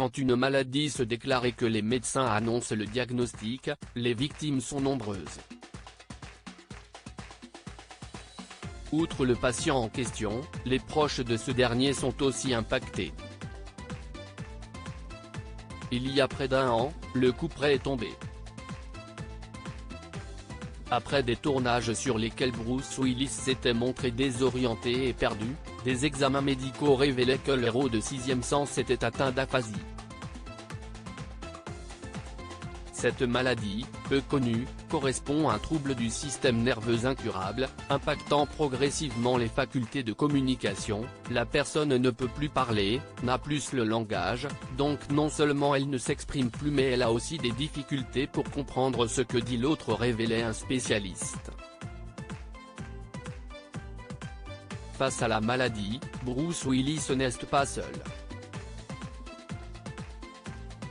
Quand une maladie se déclare et que les médecins annoncent le diagnostic, les victimes sont nombreuses. Outre le patient en question, les proches de ce dernier sont aussi impactés. Il y a près d'un an, le couperet est tombé. Après des tournages sur lesquels Bruce Willis s'était montré désorienté et perdu, des examens médicaux révélaient que le héros de Sixième Sens était atteint d'aphasie. Cette maladie, peu connue, correspond à un trouble du système nerveux incurable, impactant progressivement les facultés de communication. La personne ne peut plus parler, n'a plus le langage, donc non seulement elle ne s'exprime plus mais elle a aussi des difficultés pour comprendre ce que dit l'autre, révélait un spécialiste. Face à la maladie, Bruce Willis n'est pas seul.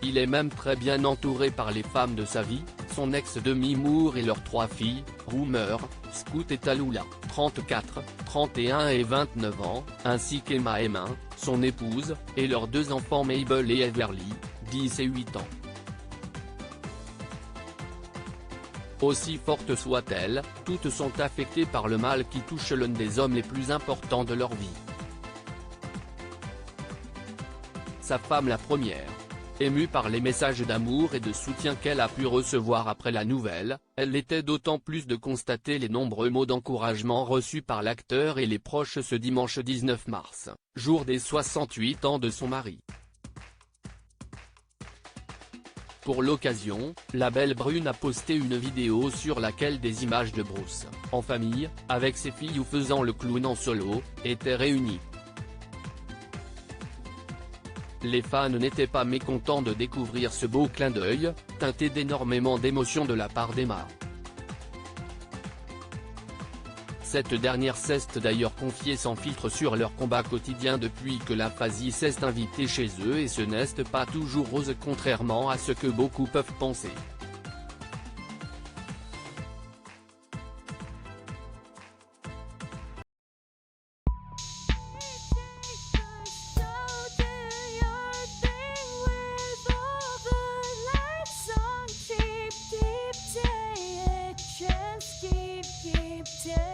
Il est même très bien entouré par les femmes de sa vie, son ex Demi Moore et leurs 3 filles, Rumer, Scout et Tallulah, 34, 31 et 29 ans, ainsi qu'Emma Heming, son épouse, et leurs 2 enfants Mabel et Everly, 10 et 8 ans. Aussi fortes soient-elles, toutes sont affectées par le mal qui touche l'un des hommes les plus importants de leur vie. Sa femme la première. Émue par les messages d'amour et de soutien qu'elle a pu recevoir après la nouvelle, elle l'était d'autant plus de constater les nombreux mots d'encouragement reçus par l'acteur et les proches ce dimanche 19 mars, jour des 68 ans de son mari. Pour l'occasion, la belle brune a posté une vidéo sur laquelle des images de Bruce, en famille, avec ses filles ou faisant le clown en solo, étaient réunies. Les fans n'étaient pas mécontents de découvrir ce beau clin d'œil, teinté d'énormément d'émotions de la part d'Emma. Cette dernière s'est d'ailleurs confiée sans filtre sur leur combat quotidien depuis que l'aphasie s'est invitée chez eux et ce n'est pas toujours rose contrairement à ce que beaucoup peuvent penser. Yeah.